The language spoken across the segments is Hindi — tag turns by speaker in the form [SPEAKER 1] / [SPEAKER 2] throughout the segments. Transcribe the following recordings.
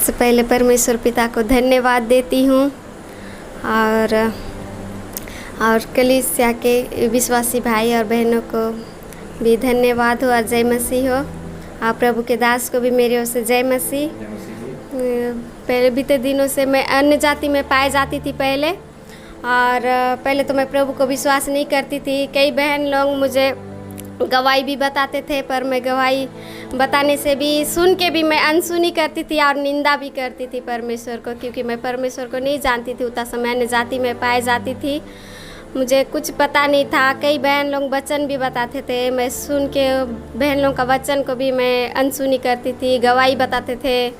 [SPEAKER 1] सबसे पहले परमेश्वर पिता को धन्यवाद देती हूँ और कलीसिया के विश्वासी भाई और बहनों को भी धन्यवाद हो और जय मसीह हो। आप प्रभु के दास को भी मेरी ओर से जय मसीह। पहले बीते दिनों से मैं अन्य जाति में पाई जाती थी पहले, और पहले तो मैं प्रभु को विश्वास नहीं करती थी। कई बहन लोग मुझे गवाही भी बताते थे, पर मैं गवाही बताने से भी, सुन के भी मैं अनसुनी करती थी और निंदा भी करती थी परमेश्वर को, क्योंकि मैं परमेश्वर को नहीं जानती थी। उतना समय अन्य जाति में पाई जाती थी, मुझे कुछ पता नहीं था। कई बहन लोग वचन भी बताते थे, मैं सुन के बहन लोग का वचन को भी मैं अनसुनी करती थी। गवाही बताते थे,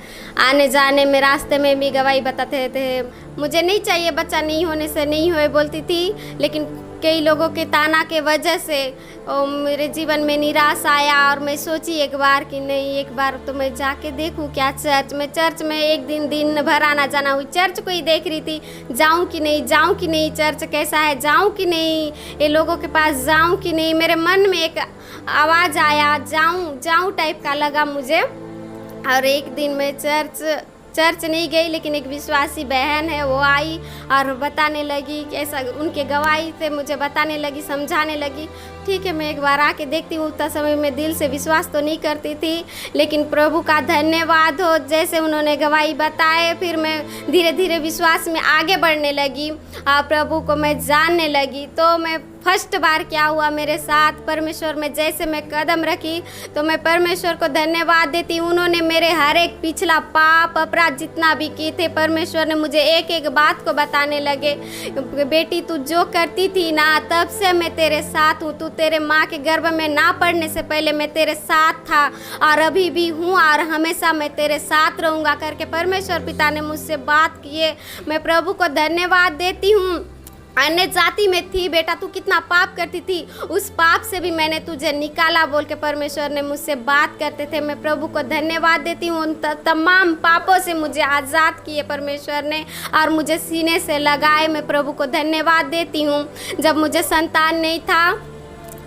[SPEAKER 1] आने जाने में रास्ते में भी गवाही बताते थे। मुझे नहीं चाहिए, बच्चा नहीं होने से नहीं हुए बोलती थी, लेकिन कई लोगों के ताना के वजह से मेरे जीवन में निराश आया और मैं सोची एक बार कि नहीं, एक बार तो मैं जाके देखूं क्या चर्च में एक दिन भर आना जाना हुई। चर्च को ही देख रही थी, जाऊं कि नहीं, चर्च कैसा है, जाऊं कि नहीं, ये लोगों के पास जाऊं कि नहीं। मेरे मन में एक आवाज़ आया, जाऊं टाइप का लगा मुझे। और एक दिन मैं चर्च नहीं गई, लेकिन एक विश्वासी बहन है, वो आई और बताने लगी कि ऐसा, उनके गवाही से मुझे बताने लगी, समझाने लगी। ठीक है, मैं एक बार आके देखती हूँ। उतना समय में दिल से विश्वास तो नहीं करती थी, लेकिन प्रभु का धन्यवाद हो, जैसे उन्होंने गवाही बताए, फिर मैं धीरे धीरे विश्वास में आगे बढ़ने लगी और प्रभु को मैं जानने लगी। तो मैं फर्स्ट बार क्या हुआ मेरे साथ, परमेश्वर में जैसे मैं कदम रखी, तो मैं परमेश्वर को धन्यवाद देती हूँ। उन्होंने मेरे हर एक पिछला पाप अपराध जितना भी किए थे, परमेश्वर ने मुझे एक एक बात को बताने लगे। बेटी, तू जो करती थी ना, तब से मैं तेरे साथ हूँ। तू तेरे माँ के गर्भ में ना पड़ने से पहले मैं तेरे साथ था और अभी भी हूँ और हमेशा मैं तेरे साथ रहूँगा करके परमेश्वर पिता ने मुझसे बात किए। मैं प्रभु को धन्यवाद देती हूँ। अन्य जाति में थी बेटा, तू कितना पाप करती थी, उस पाप से भी मैंने तुझे निकाला बोल के परमेश्वर ने मुझसे बात करते थे। मैं प्रभु को धन्यवाद देती हूँ। उन तमाम पापों से मुझे आज़ाद किए परमेश्वर ने और मुझे सीने से लगाए। मैं प्रभु को धन्यवाद देती हूँ। जब मुझे संतान नहीं था,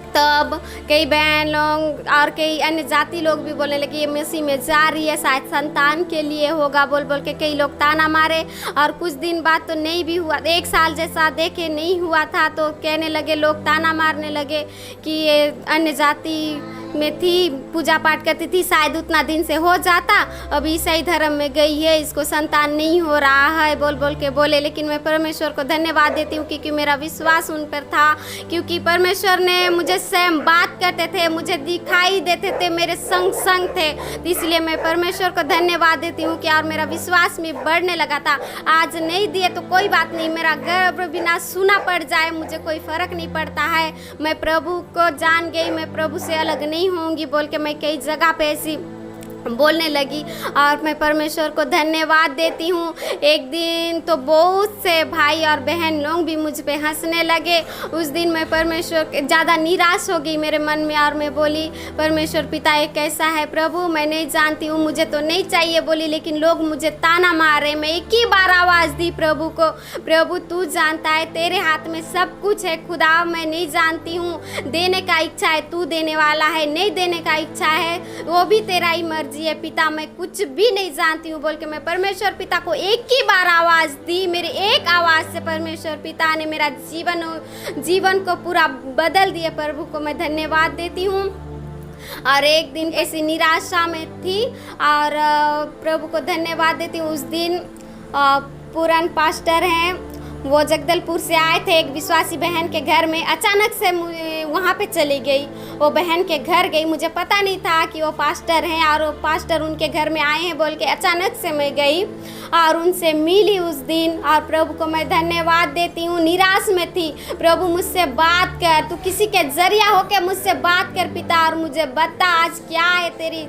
[SPEAKER 1] तब कई बहन लोग और कई अन्य जाति लोग भी बोलने लगे, ये मसीह में जा रही है, शायद संतान के लिए होगा बोल के कई लोग ताना मारे। और कुछ दिन बाद तो नहीं भी हुआ, 1 साल जैसा देखे नहीं हुआ था, तो कहने लगे लोग, ताना मारने लगे कि ये अन्य जाति में थी, पूजा पाठ करती थी, शायद उतना दिन से हो जाता, अब ईसाई धर्म में गई है, इसको संतान नहीं हो रहा है बोल के बोले। लेकिन मैं परमेश्वर को धन्यवाद देती हूँ, क्योंकि मेरा विश्वास उन पर था, क्योंकि परमेश्वर ने मुझे स्वयं बात करते थे, मुझे दिखाई देते थे, मेरे संग थे। तो इसलिए मैं परमेश्वर को धन्यवाद देती हूँ कि और मेरा विश्वास में बढ़ने लगा था। आज नहीं दिए तो कोई बात नहीं, मेरा गर्भ बिना सुना पड़ जाए, मुझे कोई फर्क नहीं पड़ता है। मैं प्रभु को जान गई, मैं प्रभु से अलग नहीं होंगी बोल के मैं कई जगह पे ऐसी बोलने लगी और मैं परमेश्वर को धन्यवाद देती हूँ। एक दिन तो बहुत से भाई और बहन लोग भी मुझ पे हंसने लगे। उस दिन मैं परमेश्वर ज़्यादा निराश हो गई मेरे मन में और मैं बोली, परमेश्वर पिता ये कैसा है प्रभु, मैं नहीं जानती हूँ, मुझे तो नहीं चाहिए बोली, लेकिन लोग मुझे ताना मारे। मैं एक ही बार आवाज़ दी प्रभु को, प्रभु तू जानता है, तेरे हाथ में सब कुछ है खुदा, मैं नहीं जानती हूँ, देने का इच्छा है तू देने वाला है, नहीं देने का इच्छा है वो भी तेरा ही मर्जी है पिता, मैं कुछ भी नहीं जानती हूँ बोल के मैं परमेश्वर पिता को एक ही बार आवाज़ दी। मेरी एक आवाज़ से परमेश्वर पिता ने मेरा जीवन को पूरा बदल दिया। प्रभु को मैं धन्यवाद देती हूँ। और एक दिन ऐसी निराशा में थी और प्रभु को धन्यवाद देती हूँ। उस दिन पुरान पास्टर हैं, वो जगदलपुर से आए थे, एक विश्वासी बहन के घर में। अचानक से वहाँ पे चली गई, वो बहन के घर गई, मुझे पता नहीं था कि वो पास्टर हैं और वो पास्टर उनके घर में आए हैं बोल के अचानक से मैं गई और उनसे मिली उस दिन। और प्रभु को मैं धन्यवाद देती हूँ। निराश में थी, प्रभु मुझसे बात कर, तू किसी के जरिया होकर मुझसे बात कर पिता और मुझे बता आज क्या है तेरी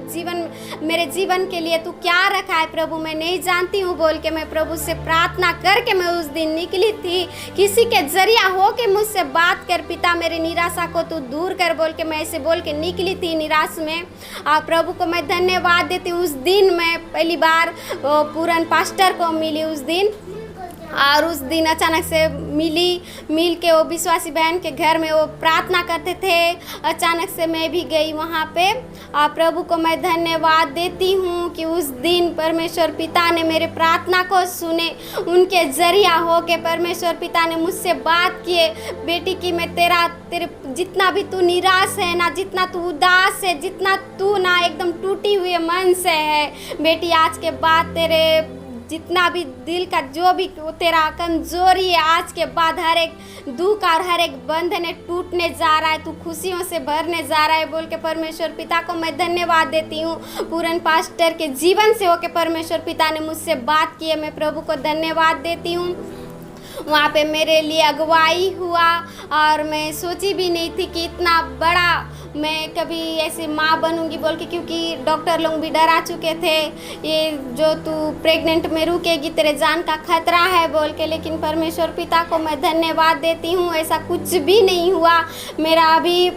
[SPEAKER 1] मेरे जीवन के लिए तू क्या रखा है प्रभु, मैं नहीं जानती हूँ बोल के मैं प्रभु से प्रार्थना करके मैं उस दिन निकली थी। किसी के जरिया हो के मुझसे बात कर पिता, मेरी निराशा को तू दूर कर बोल के मैं ऐसे बोल के निकली थी निराश में। और प्रभु को मैं धन्यवाद देती हूँ। उस दिन मैं पहली बार पूरन पास्टर को मिली उस दिन और उस दिन अचानक से मिल के वो विश्वासी बहन के घर में वो प्रार्थना करते थे। अचानक से मैं भी गई वहाँ पे, और प्रभु को मैं धन्यवाद देती हूँ कि उस दिन परमेश्वर पिता ने मेरे प्रार्थना को सुने। उनके जरिया हो के परमेश्वर पिता ने मुझसे बात किए, बेटी की मैं तेरे जितना भी तू निराश है ना, जितना तू उदास है, जितना तू ना एकदम टूटी हुए मन से है, बेटी आज के बाद तेरे जितना भी दिल का जो भी तेरा कमजोरी है, आज के बाद हर एक दुख और हर एक बंधन टूटने जा रहा है, तू खुशियों से भरने जा रहा है बोल के परमेश्वर पिता को मैं धन्यवाद देती हूँ। पूरन पास्टर के जीवन से होकर परमेश्वर पिता ने मुझसे बात की है, मैं प्रभु को धन्यवाद देती हूँ। वहाँ पे मेरे लिए अगुवाई हुआ और मैं सोची भी नहीं थी कि इतना बड़ा मैं कभी ऐसी माँ बनूंगी बोल के, क्योंकि डॉक्टर लोग भी डरा चुके थे, ये जो तू प्रेग्नेंट में रुकेगी तेरे जान का खतरा है बोल के। लेकिन परमेश्वर पिता को मैं धन्यवाद देती हूँ, ऐसा कुछ भी नहीं हुआ। मेरा अभी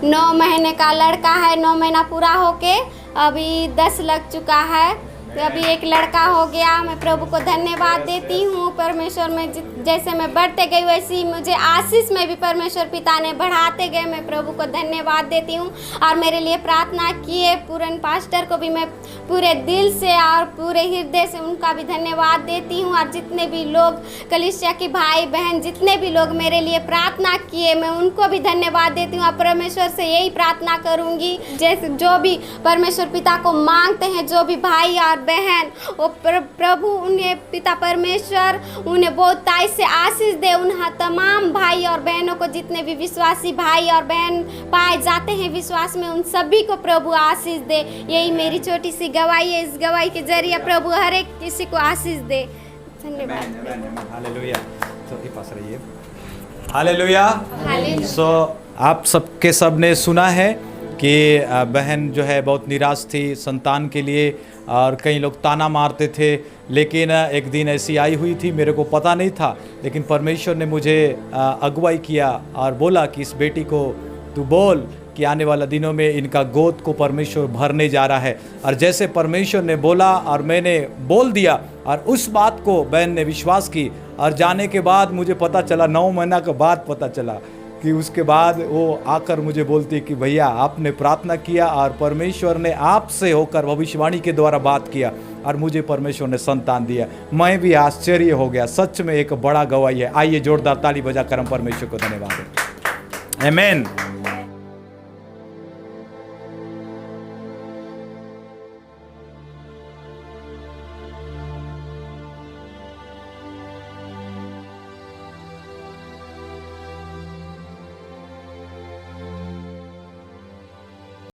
[SPEAKER 1] 9 महीने का लड़का है, 9 महीना पूरा होके अभी 10 लग चुका है, तो अभी एक लड़का हो गया। मैं प्रभु को धन्यवाद देती हूँ। परमेश्वर में जैसे मैं बढ़ते गई वैसे ही मुझे आशीष में भी परमेश्वर पिता ने बढ़ाते गए, मैं प्रभु को धन्यवाद देती हूँ। और मेरे लिए प्रार्थना किए पूरन पास्टर को भी मैं पूरे दिल से और पूरे हृदय से उनका भी धन्यवाद देती हूँ। और जितने भी लोग कलीसिया के भाई बहन जितने भी लोग मेरे लिए प्रार्थना किए, मैं उनको भी धन्यवाद देती हूँ। और परमेश्वर से यही प्रार्थना करूँगी, जैसे जो भी परमेश्वर पिता को मांगते हैं, जो भी भाई और बहन, वो प्रभु उन्हें पिता परमेश्वर उन्हें बहुत ताई से आशीष दे। उन तमाम भाई और बहनों को, जितने भी विश्वासी भाई और बहन पाए जाते हैं विश्वास में, उन सभी को प्रभु आशीष दे। यही मेरी छोटी सी गवाही है, इस गवाही के जरिए प्रभु हर एक किसी को आशीष दे। धन्यवाद।
[SPEAKER 2] हालेलुया। तो ये पास रहिए। हालेलुया। सो आप सबके सब ने सुना है कि बहन जो है बहुत निराश थी संतान के लिए, और कई लोग ताना मारते थे, लेकिन एक दिन ऐसी आई हुई थी, मेरे को पता नहीं था, लेकिन परमेश्वर ने मुझे अगुवाई किया और बोला कि इस बेटी को तू बोल कि आने वाला दिनों में इनका गोद को परमेश्वर भरने जा रहा है। और जैसे परमेश्वर ने बोला और मैंने बोल दिया, और उस बात को बहन ने विश्वास की, और जाने के बाद मुझे पता चला, 9 महीना के बाद पता चला कि उसके बाद वो आकर मुझे बोलती कि भैया आपने प्रार्थना किया और परमेश्वर ने आपसे होकर भविष्यवाणी के द्वारा बात किया और मुझे परमेश्वर ने संतान दिया। मैं भी आश्चर्य हो गया, सच में एक बड़ा गवाही है। आइए जोरदार ताली बजाकर हम परमेश्वर को धन्यवाद दें। आमीन।